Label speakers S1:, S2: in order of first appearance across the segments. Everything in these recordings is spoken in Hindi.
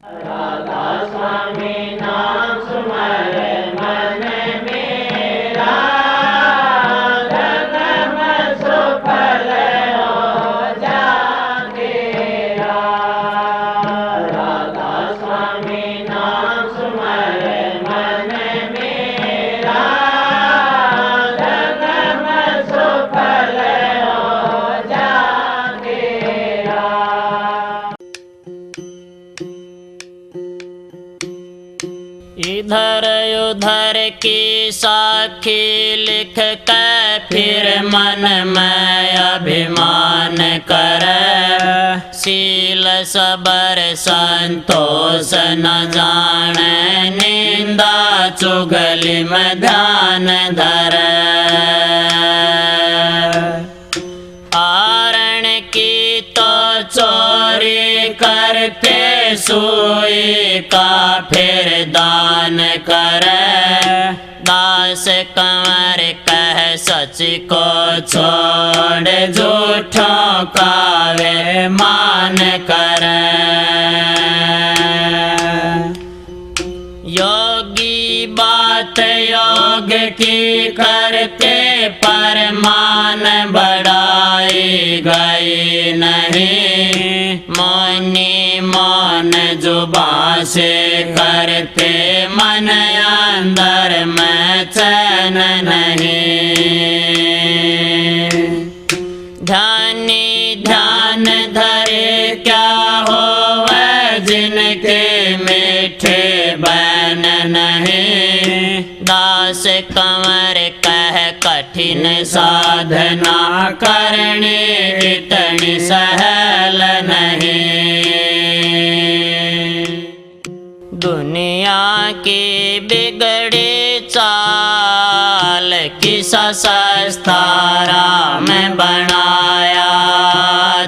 S1: राधा स्वामी नाम सुमरे मन मेरा, जन्म सुफल हो जाएगा। राधा स्वामी नाम सुमरे मन मेरा, जन्म सुफल हो जाएगा।
S2: इधर उधर की साखी लिख कर फिर मन में अभिमान करे, शील सबर संतोष न जाने, निंदा चुगली में ध्यान धरे। आरण की तो चोरी करके सोई का फिर दान करे, दास कंवर कह सच को छोड़, झूठों का वे मान करे। योगी बात योग की करके परमान बढ़ाई गई नहीं, मौनी मौन जुबां से करते मन अंदर में चैन नहीं। ध्यानी ध्यान धरे क्या होवे, जिनके मीठे बैन नहीं, दास कंवर कह कठिन साधना करनी इतनी सहल नहीं। दुनिया की बिगड़ी चाल किसा सस्ता राम बनाया,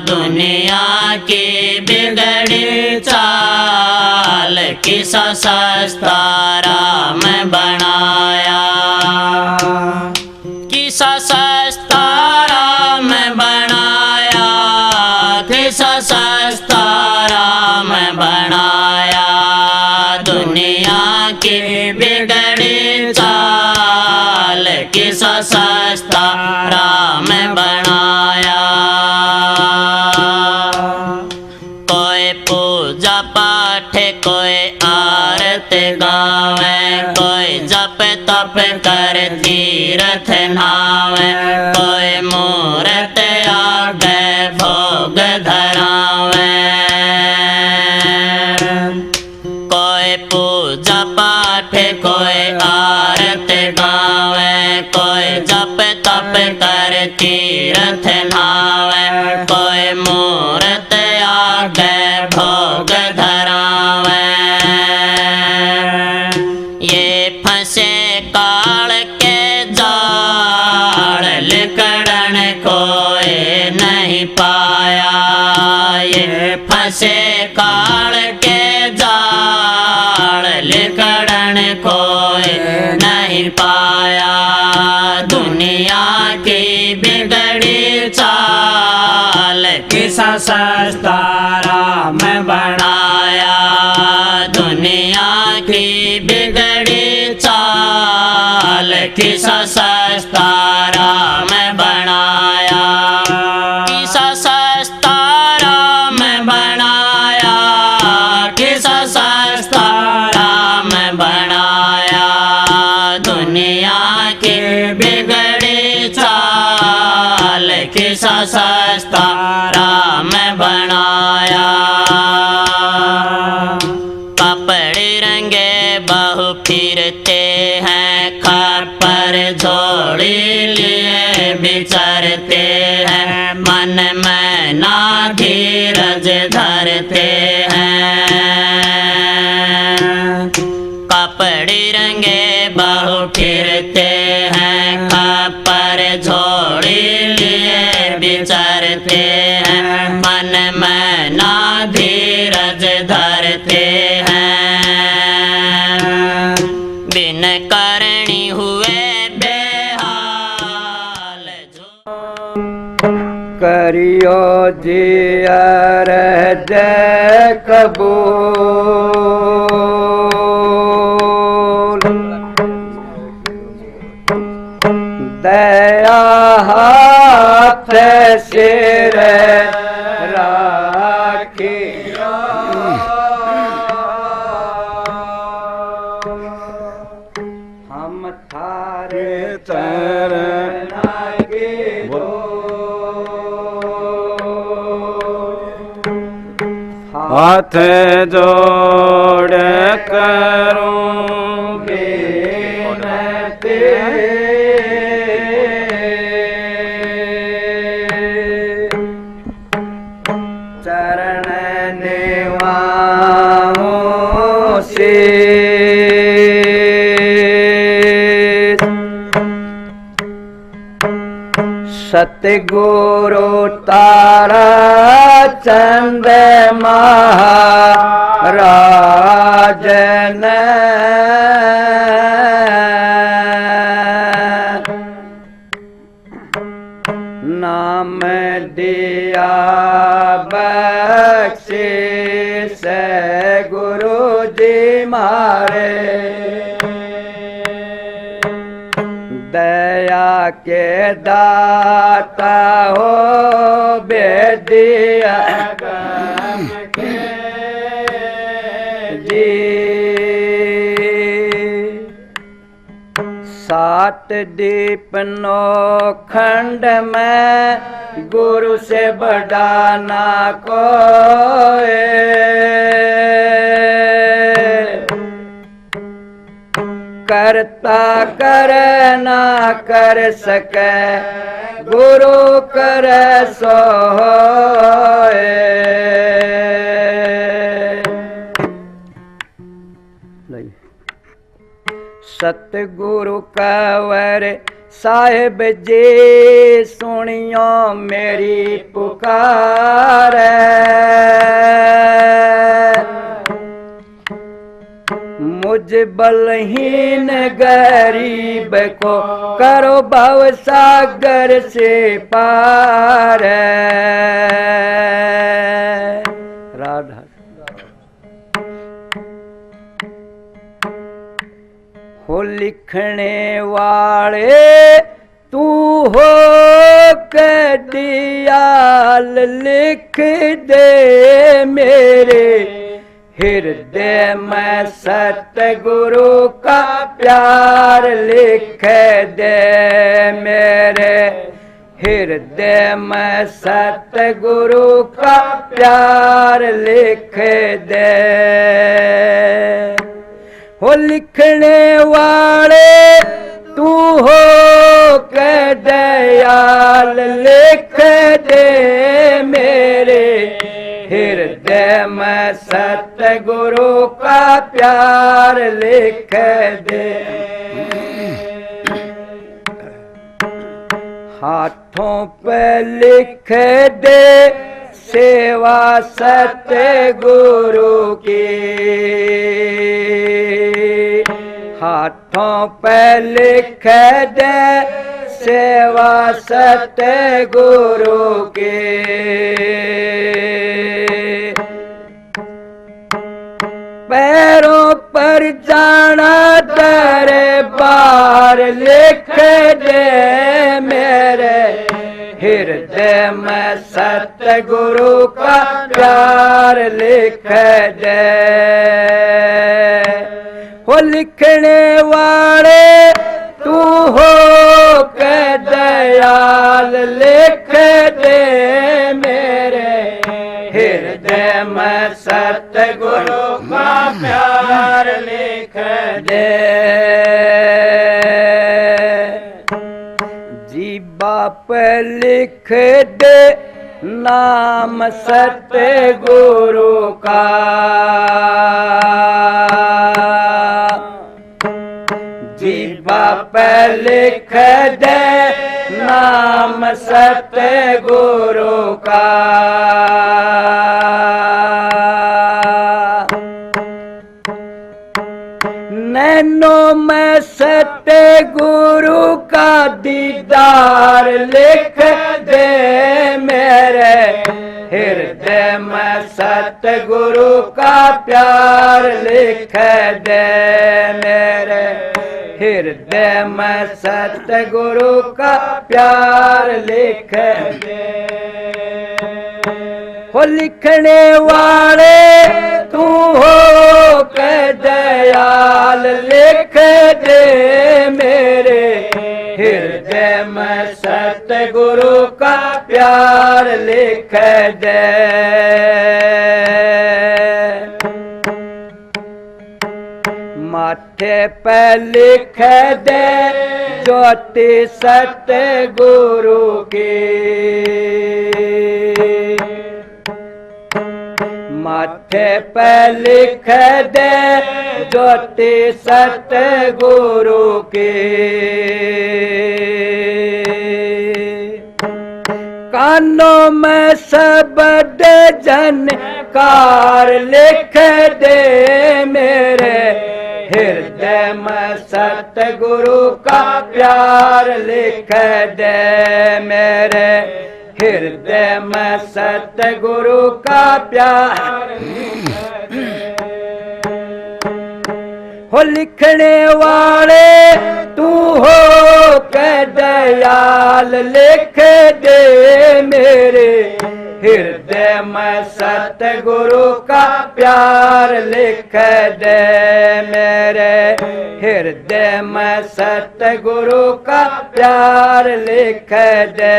S2: दुनिया की बिगड़ी चाल किसा सस्ता राम बनाया, किसा सस्ता राम बनाया, किसा सस्ता राम बनाया, दुनिया की बिगड़ी चाल किसा सस्ता राम बनाया। कोई पूजा पाठ कोई आरत गावे, कोई जप तप कर तीर्थ नावे, कोई मूरत आगे भोग धरावे। कोई पूजा पाठ कोई आरत गावे, कोई जप तप कर तीर्थ नावे, कोई मूरत आगे भोग धरावे। ये फंसे काल के जाल, लिकड़न कोई नहीं पाया, ये फंसे काल के जाल, लिकड़न कोई नहीं पाया। दुनिया की बिगड़ी चाल किसा सस्ता राम बनाया, दुनिया की बिगड़ी चाल किसा सस्ता राम बनाया, किसा सस्ता राम बनाया, किसा सस्ता राम बनाया, दुनिया की बिगड़ी चाल किसा सस्ता राम बनाया। कपड़े रंगे बहु फिरते हैं, खप्पर झोली लिए विचरते हैं, मन में ना धीरज धरते हैं। कपड़े रंगे बहु फिरते हैं, खप्पर झोली लिए विचरते हैं, मन में ना धीरज धरते हैं। बिन करणी हुए बेहाल जो
S3: करियो जियर जय
S1: कबूल। दया हाथ सिर राखियो, हम थारे चरण के हाथ जोड़ करूं बेनती, चरण निवाऊं से सतगुरु तारा चंद महाराज ने नाम दिया बख्शिश गुरु जी मारे, दया के दाता हो बेदिया के जी। सात दीप नौ खंड में गुरु से बड़ा ना कोई, करता कर ना कर सके गुरु कर सोए। सतगुरु कंवर साहिब जी सुनियो मेरी पुकार, मुझ बलहीन गरीब को करो भव सागर से पार। राधा हो लिखने वाले तू हो के दियाल, लिख दे मेरे हृदय में सतगुरु का प्यार, लिख दे मेरे हृदय में सतगुरु का प्यार, लिख दे। हो लिखने वाले तू हो के दयाल, लिख दे मेरे हृदय में सतगुरु का प्यार, लिख दे। हाथों पे लिख दे सेवा सतगुरु की, हाथों पे लिख दे सेवा सतगुरु की। पैरों पर जाना दरबार, लिख दे मेरे हृदय में सतगुरु का प्यार, लिख दे। हो लिखने वाले तू हो के दयाल, लिख दे मेरे हृदय में सतगुरु का प्यार, लिख दे। जी बाप लिख दे नाम सतगुरु का, जी बाप लिख दे नाम सतगुरु का। नैनों में सतगुरु का दीदार, लिख दे मेरे हृदय में सतगुरु का प्यार लिख दे मेरे हृदय में सतगुरु का प्यार लिख दे हो लिखने वाले तू हो के दयाल लिख दे मेरे हृदय में सतगुरु का प्यार लिख दे माथे पे लिख दे ज्योति सतगुरु की माथे पे लिख दे ज्योति सतगुरु की कानों में शब्द जनकार लिख दे मेरे हृदय में सतगुरु का प्यार लिख दे मेरे हृदय में सतगुरु का प्यार हो लिखने वाले तू हो के दयाल लिख दे मेरे हृदय में सतगुरु का प्यार लिख दे मेरे हृदय में सतगुरु का प्यार लिख दे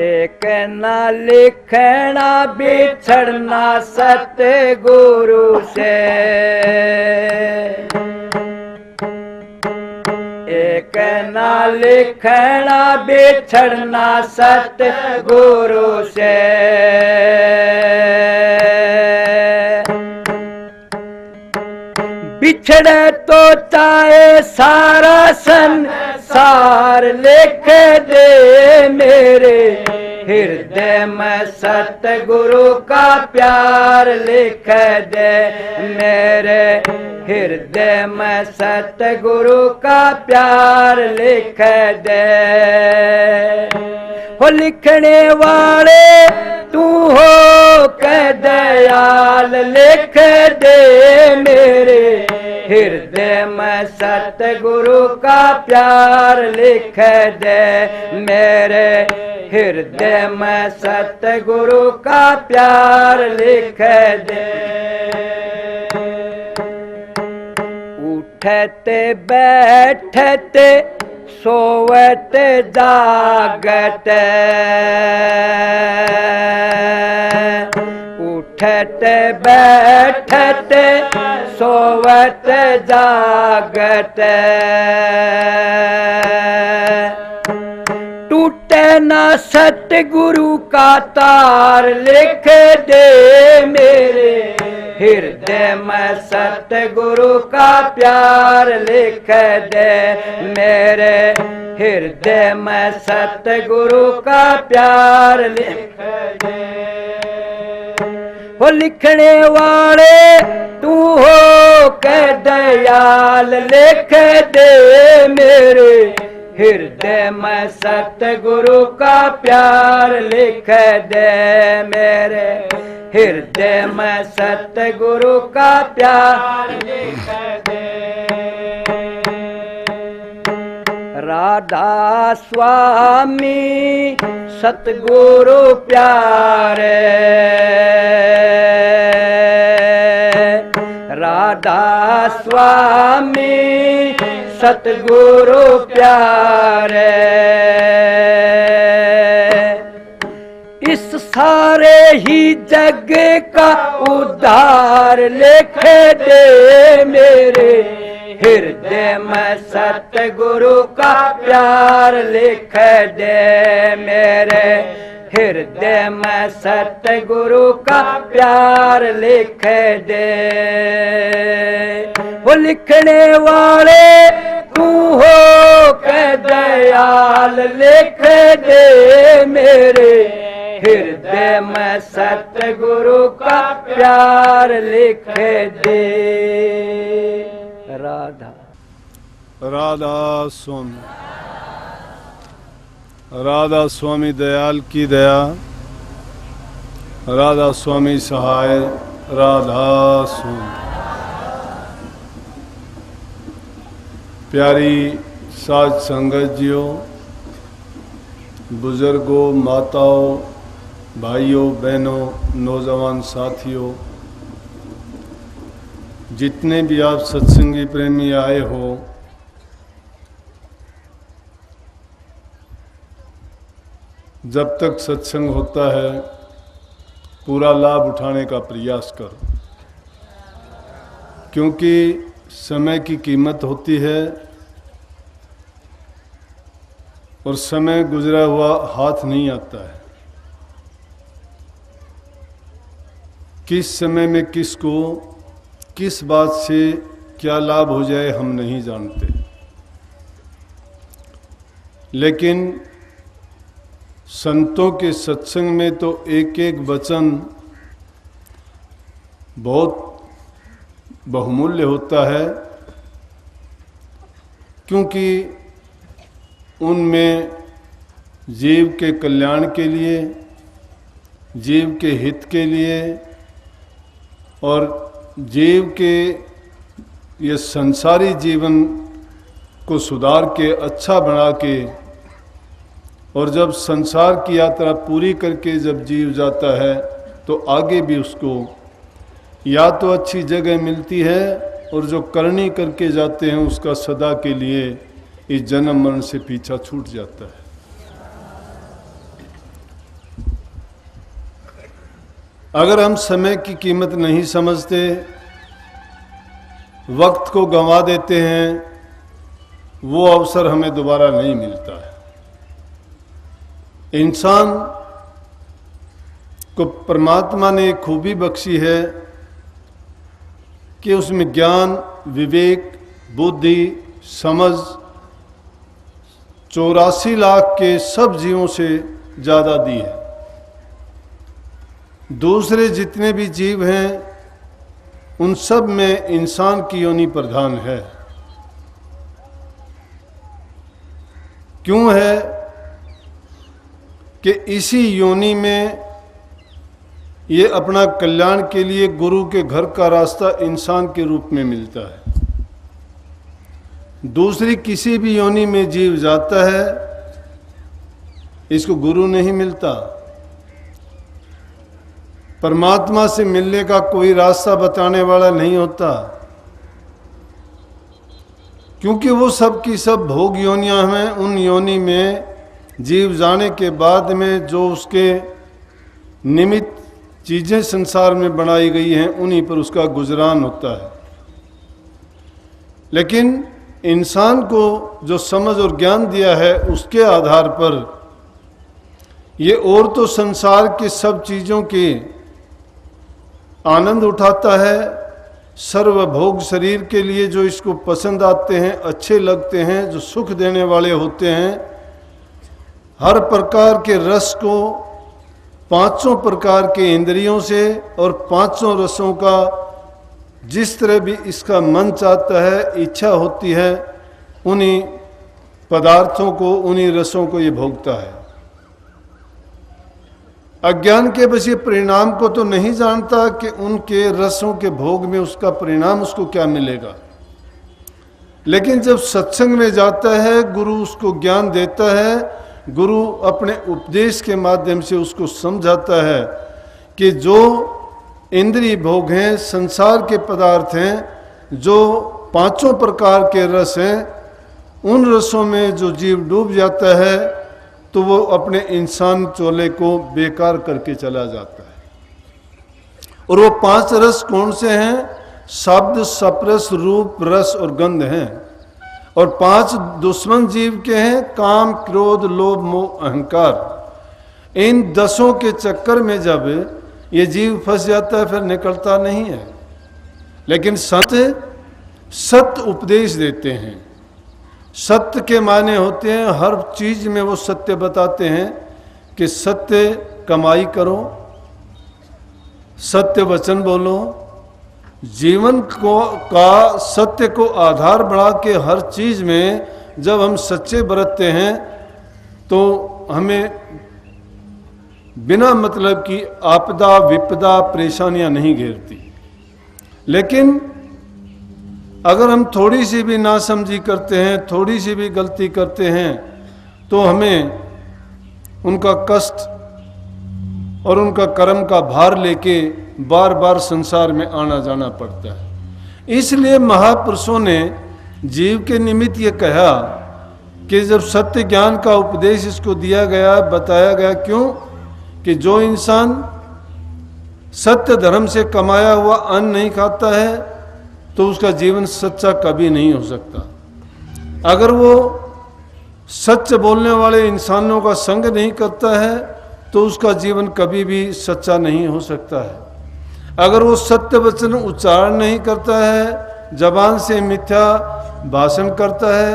S1: एक ना लिखना बिछड़ना सतगुरु से एक ना लिखना बिछड़ना सतगुरु से बिछड़े तो चाहे सारा संसार लिख दे मेरे हृदय में सतगुरु का प्यार लिख दे मेरे हृदय में सतगुरु का प्यार लिख दे हो लिखने वाले तू हो के दयाल लिख दे मेरे हृदय में सतगुरु का प्यार लिख दे मेरे हृदय में सतगुरु का प्यार लिख दे उठते बैठते सोवत जागत उठते बैठते सोवत जागत टूटे ना सतगुरु का तार लिख दे मेरे हृदय में सतगुरु का प्यार लिख दे मेरे हृदय में सतगुरु का प्यार लिख दे हो लिखने वाले तू हो के दयाल लिख दे मेरे हृदय में सतगुरु का प्यार लिख दे मेरे हृदय में सतगुरु का प्यार लिख दे राधा स्वामी सतगुरु प्यारे राधा स्वामी सतगुरु प्यारे इस सारे ही जग का उद्धार लिख दे मेरे हृदय में सतगुरु का प्यार लिख दे मेरे हृदय में सतगुरु का प्यार लिख दे वो लिखने वाले तू हो के दयाल लिख दे मेरे हृदय में सतगुरु का प्यार लिख दे। राधा
S3: राधा सुन राधा स्वामी दयाल की दया, राधा स्वामी सहाय, राधा स्वामी। प्यारी साध संगत जियों, बुजुर्गों, माताओं, भाइयों, बहनों, नौजवान साथियों, जितने भी आप सत्संगी प्रेमी आए हो, जब तक सत्संग होता है पूरा लाभ उठाने का प्रयास करो, क्योंकि समय की कीमत होती है और समय गुजरा हुआ हाथ नहीं आता है। किस समय में किसको किस बात से क्या लाभ हो जाए हम नहीं जानते, लेकिन संतों के सत्संग में तो एक एक वचन बहुत बहुमूल्य होता है, क्योंकि उनमें जीव के कल्याण के लिए, जीव के हित के लिए और जीव के ये संसारी जीवन को सुधार के अच्छा बना के, और जब संसार की यात्रा पूरी करके जब जीव जाता है तो आगे भी उसको या तो अच्छी जगह मिलती है, और जो करनी करके जाते हैं उसका सदा के लिए इस जन्म मरण से पीछा छूट जाता है। अगर हम समय की कीमत नहीं समझते, वक्त को गंवा देते हैं, वो अवसर हमें दोबारा नहीं मिलता है। इंसान को परमात्मा ने एक खूबी बख्शी है कि उसमें ज्ञान, विवेक, बुद्धि, समझ 84 लाख के सब जीवों से ज़्यादा दी है। दूसरे जितने भी जीव हैं उन सब में इंसान की योनि प्रधान है। क्यों है कि इसी योनि में ये अपना कल्याण के लिए गुरु के घर का रास्ता इंसान के रूप में मिलता है। दूसरी किसी भी योनि में जीव जाता है, इसको गुरु नहीं मिलता। परमात्मा से मिलने का कोई रास्ता बताने वाला नहीं होता, क्योंकि वो सब की सब भोग योनियां हैं। उन योनि में जीव जाने के बाद में जो उसके निमित्त चीज़ें संसार में बनाई गई हैं, उन्हीं पर उसका गुजरान होता है। लेकिन इंसान को जो समझ और ज्ञान दिया है, उसके आधार पर ये और तो संसार की सब चीज़ों के आनंद उठाता है। सर्वभोग शरीर के लिए जो इसको पसंद आते हैं, अच्छे लगते हैं, जो सुख देने वाले होते हैं, हर प्रकार के रस को पांचों प्रकार के इंद्रियों से और पांचों रसों का जिस तरह भी इसका मन चाहता है, इच्छा होती है, उन्हीं पदार्थों को, उन्हीं रसों को ये भोगता है। अज्ञान के बस ये परिणाम को तो नहीं जानता कि उनके रसों के भोग में उसका परिणाम उसको क्या मिलेगा। लेकिन जब सत्संग में जाता है, गुरु उसको ज्ञान देता है, गुरु अपने उपदेश के माध्यम से उसको समझाता है कि जो इंद्रिय भोग हैं, संसार के पदार्थ हैं, जो पांचों प्रकार के रस हैं, उन रसों में जो जीव डूब जाता है तो वो अपने इंसान चोले को बेकार करके चला जाता है। और वो पांच रस कौन से हैं? शब्द, स्पर्श, रूप, रस और गंध हैं। और पांच दुश्मन जीव के हैं, काम, क्रोध, लोभ, मोह, अहंकार। इन 10 के चक्कर में जब ये जीव फंस जाता है, फिर निकलता नहीं है। लेकिन संत सत्य उपदेश देते हैं। सत्य के माने होते हैं, हर चीज में वो सत्य बताते हैं कि सत्य कमाई करो, सत्य वचन बोलो, जीवन को का सत्य को आधार बढ़ा के हर चीज में जब हम सच्चे बरतते हैं तो हमें बिना मतलब की आपदा विपदा परेशानियां नहीं घेरती। लेकिन अगर हम थोड़ी सी भी नासमझी करते हैं, थोड़ी सी भी गलती करते हैं, तो हमें उनका कष्ट और उनका कर्म का भार लेके बार बार संसार में आना जाना पड़ता है। इसलिए महापुरुषों ने जीव के निमित्त ये कहा कि जब सत्य ज्ञान का उपदेश इसको दिया गया, बताया गया, क्यों कि जो इंसान सत्य धर्म से कमाया हुआ अन्न नहीं खाता है तो उसका जीवन सच्चा कभी नहीं हो सकता। अगर वो सच बोलने वाले इंसानों का संग नहीं करता है तो उसका जीवन कभी भी सच्चा नहीं हो सकता है। अगर वो सत्य वचन उच्चारण नहीं करता है, जबान से मिथ्या भाषण करता है,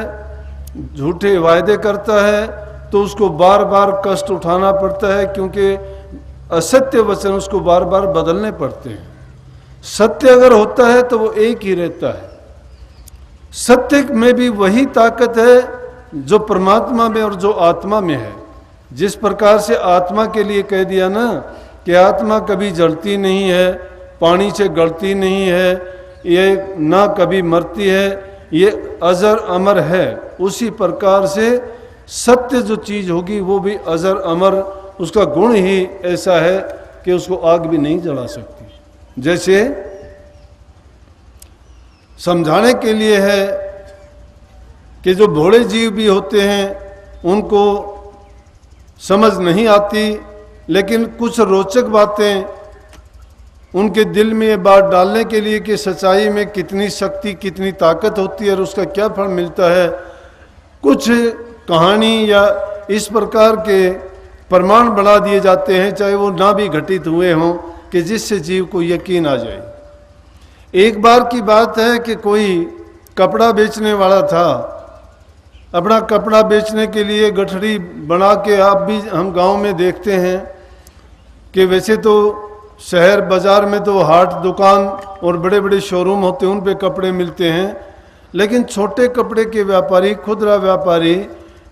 S3: झूठे वायदे करता है, तो उसको बार बार कष्ट उठाना पड़ता है, क्योंकि असत्य वचन उसको बार बार बदलने पड़ते हैं। सत्य अगर होता है तो वो एक ही रहता है। सत्य में भी वही ताकत है जो परमात्मा में और जो आत्मा में है। जिस प्रकार से आत्मा के लिए कह दिया ना कि आत्मा कभी जलती नहीं है, पानी से गलती नहीं है, ये ना कभी मरती है, ये अजर अमर है, उसी प्रकार से सत्य जो चीज होगी वो भी अजर अमर, उसका गुण ही ऐसा है कि उसको आग भी नहीं जला सकती। जैसे समझाने के लिए है कि जो भोले जीव भी होते हैं उनको समझ नहीं आती, लेकिन कुछ रोचक बातें उनके दिल में ये बात डालने के लिए कि सच्चाई में कितनी शक्ति, कितनी ताकत होती है और उसका क्या फल मिलता है, कुछ कहानी या इस प्रकार के प्रमाण बना दिए जाते हैं, चाहे वो ना भी घटित हुए हों, कि जिससे जीव को यकीन आ जाए। एक बार की बात है कि कोई कपड़ा बेचने वाला था, अपना कपड़ा बेचने के लिए गठरी बना के, आप भी हम गांव में देखते हैं कि वैसे तो शहर बाजार में तो हाट दुकान और बड़े बड़े शोरूम होते हैं, उन पे कपड़े मिलते हैं, लेकिन छोटे कपड़े के व्यापारी, खुदरा व्यापारी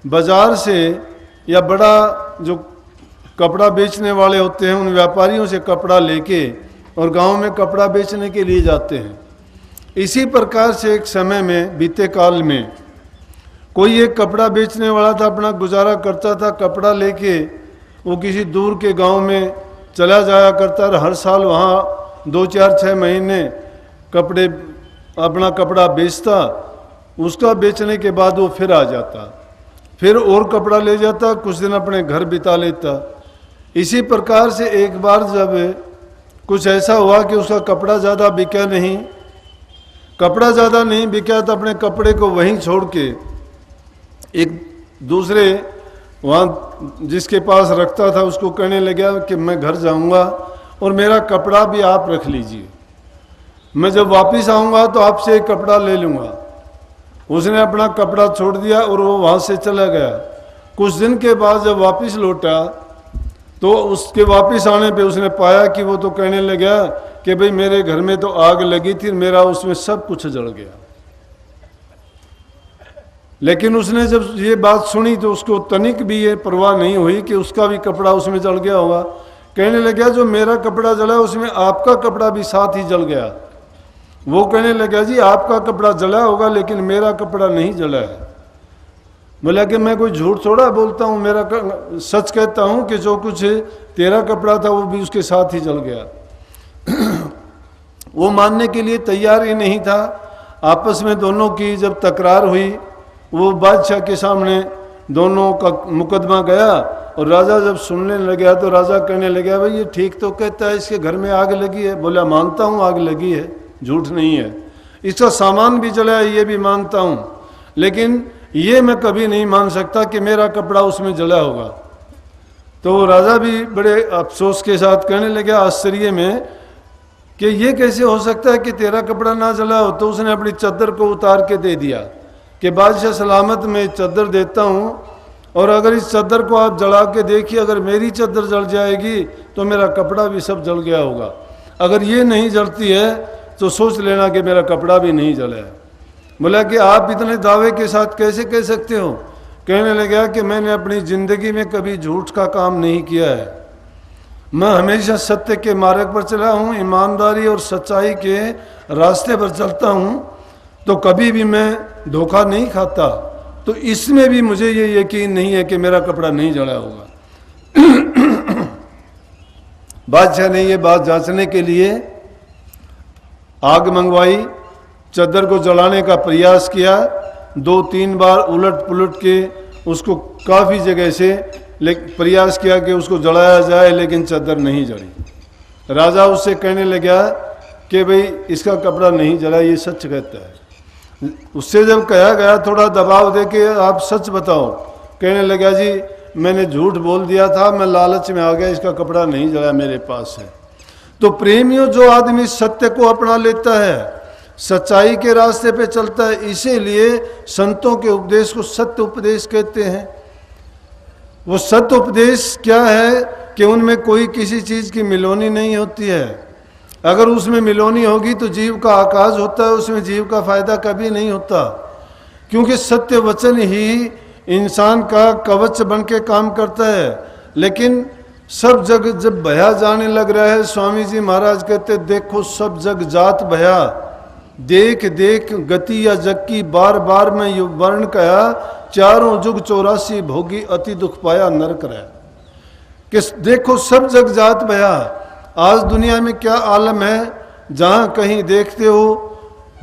S3: बाजार से या बड़ा जो कपड़ा बेचने वाले होते हैं उन व्यापारियों से कपड़ा लेके और गांव में कपड़ा बेचने के लिए जाते हैं। इसी प्रकार से एक समय में, बीते काल में, कोई एक कपड़ा बेचने वाला था, अपना गुजारा करता था, कपड़ा लेके वो किसी दूर के गांव में चला जाया करता और हर साल वहाँ 2-4-6 महीने कपड़े अपना कपड़ा बेचता। उसका बेचने के बाद वो फिर आ जाता, फिर और कपड़ा ले जाता, कुछ दिन अपने घर बिता लेता। इसी प्रकार से एक बार जब कुछ ऐसा हुआ कि उसका कपड़ा ज़्यादा बिका नहीं, कपड़ा ज़्यादा नहीं बिका तो अपने कपड़े को वहीं छोड़ के एक दूसरे वहाँ जिसके पास रखता था उसको कहने लगा कि मैं घर जाऊँगा और मेरा कपड़ा भी आप रख लीजिए, मैं जब वापस आऊँगा तो आपसे एक कपड़ा ले लूँगा। उसने अपना कपड़ा छोड़ दिया और वो वहाँ से चला गया। कुछ दिन के बाद जब वापस लौटा तो उसके वापस आने पे उसने पाया कि वो तो कहने लगा कि भाई मेरे घर में तो आग लगी थी, मेरा उसमें सब कुछ जल गया। लेकिन उसने जब ये बात सुनी तो उसको तनिक भी ये परवाह नहीं हुई कि उसका भी कपड़ा उसमें जल गया होगा। कहने लगा जो मेरा कपड़ा जला उसमें आपका कपड़ा भी साथ ही जल गया। वो कहने लगा जी आपका कपड़ा जला होगा लेकिन मेरा कपड़ा नहीं जला है। बोला कि मैं कोई झूठ थोड़ा बोलता हूँ, मेरा सच कहता हूँ कि जो कुछ तेरा कपड़ा था वो भी उसके साथ ही जल गया। वो मानने के लिए तैयार ही नहीं था। आपस में दोनों की जब तकरार हुई, वो बादशाह के सामने दोनों का मुकदमा गया और राजा जब सुनने लगा तो राजा कहने लगा भाई ये ठीक तो कहता है, इसके घर में आग लगी है। बोला मानता हूँ आग लगी है, झूठ नहीं है, इसका सामान भी जला है ये भी मानता हूँ, लेकिन ये मैं कभी नहीं मान सकता कि मेरा कपड़ा उसमें जला होगा। तो राजा भी बड़े अफसोस के साथ कहने लगा आश्चर्य में कि ये कैसे हो सकता है कि तेरा कपड़ा ना जला हो। तो उसने अपनी चद्दर को उतार के दे दिया कि बादशाह सलामत मैं चद्दर देता हूँ और अगर इस चद्दर को आप जला के देखिए, अगर मेरी चद्दर जल जाएगी तो मेरा कपड़ा भी सब जल गया होगा, अगर ये नहीं जलती है तो सोच लेना कि मेरा कपड़ा भी नहीं जला है। बोला कि आप इतने दावे के साथ कैसे कह सकते हो, कहने लगा कि मैंने अपनी जिंदगी में कभी झूठ का काम नहीं किया है, मैं हमेशा सत्य के मार्ग पर चला हूँ, ईमानदारी और सच्चाई के रास्ते पर चलता हूँ, तो कभी भी मैं धोखा नहीं खाता। तो इसमें भी मुझे ये यकीन नहीं है कि मेरा कपड़ा नहीं जला होगा। बादशाह ने ये बात जांचने के लिए आग मंगवाई, चद्दर को जलाने का प्रयास किया, 2-3 बार उलट पुलट के उसको काफ़ी जगह से प्रयास किया कि उसको जलाया जाए, लेकिन चद्दर नहीं जली। राजा उससे कहने लगा कि भाई इसका कपड़ा नहीं जला, ये सच कहता है। उससे जब कहा गया थोड़ा दबाव दे के आप सच बताओ, कहने लगा जी मैंने झूठ बोल दिया था, मैं लालच में आ गया, इसका कपड़ा नहीं जला मेरे पास है। तो प्रेमियों, जो आदमी सत्य को अपना लेता है, सच्चाई के रास्ते पे चलता है, इसीलिए संतों के उपदेश को सत्य उपदेश कहते हैं। वो सत्य उपदेश क्या है कि उनमें कोई किसी चीज़ की मिलोनी नहीं होती है। अगर उसमें मिलोनी होगी तो जीव का आकाश होता है, उसमें जीव का फायदा कभी नहीं होता, क्योंकि सत्य वचन ही इंसान का कवच बन के काम करता है। लेकिन सब जग जब भया जाने लग रहा है, स्वामी जी महाराज कहते देखो सब जग जात भया, देख देख गति या जग की, बार बार मैं यु वर्ण कहा, चारों जुग 84 भोगी अति दुख पाया नरक रहा। कि देखो सब जग जात भया। आज दुनिया में क्या आलम है, जहाँ कहीं देखते हो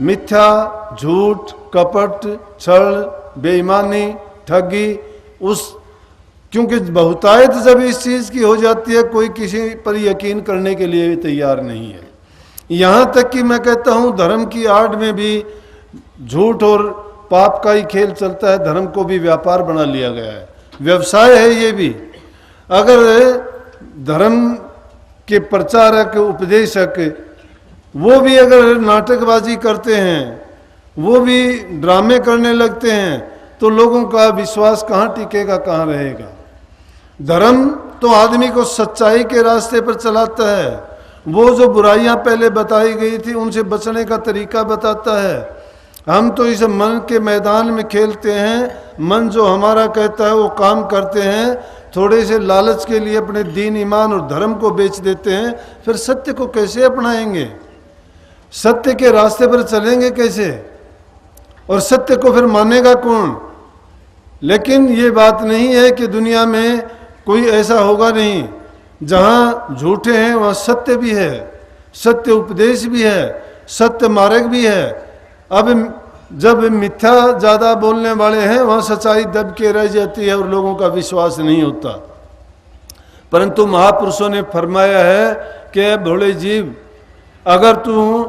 S3: मिथ्या, झूठ, कपट, छल, बेईमानी, ठगी, क्योंकि बहुतायत जब इस चीज़ की हो जाती है, कोई किसी पर यकीन करने के लिए भी तैयार नहीं है। यहाँ तक कि मैं कहता हूँ धर्म की आड़ में भी झूठ और पाप का ही खेल चलता है, धर्म को भी व्यापार बना लिया गया है, व्यवसाय है ये भी। अगर धर्म के प्रचारक, उपदेशक, वो भी अगर नाटकबाजी करते हैं, वो भी ड्रामे करने लगते हैं, तो लोगों का विश्वास कहाँ टिकेगा, कहाँ रहेगा। धर्म तो आदमी को सच्चाई के रास्ते पर चलाता है, वो जो बुराइयां पहले बताई गई थी उनसे बचने का तरीका बताता है। हम तो इस मन के मैदान में खेलते हैं, मन जो हमारा कहता है वो काम करते हैं, थोड़े से लालच के लिए अपने दीन, ईमान और धर्म को बेच देते हैं, फिर सत्य को कैसे अपनाएंगे, सत्य के रास्ते पर चलेंगे कैसे, और सत्य को फिर मानेगा कौन। लेकिन ये बात नहीं है कि दुनिया में कोई ऐसा होगा नहीं, जहाँ झूठे हैं वहाँ सत्य भी है, सत्य उपदेश भी है, सत्य मार्ग भी है। अब जब मिथ्या ज़्यादा बोलने वाले हैं वहाँ सच्चाई दब के रह जाती है और लोगों का विश्वास नहीं होता। परंतु महापुरुषों ने फरमाया है कि भोले जीव, अगर तू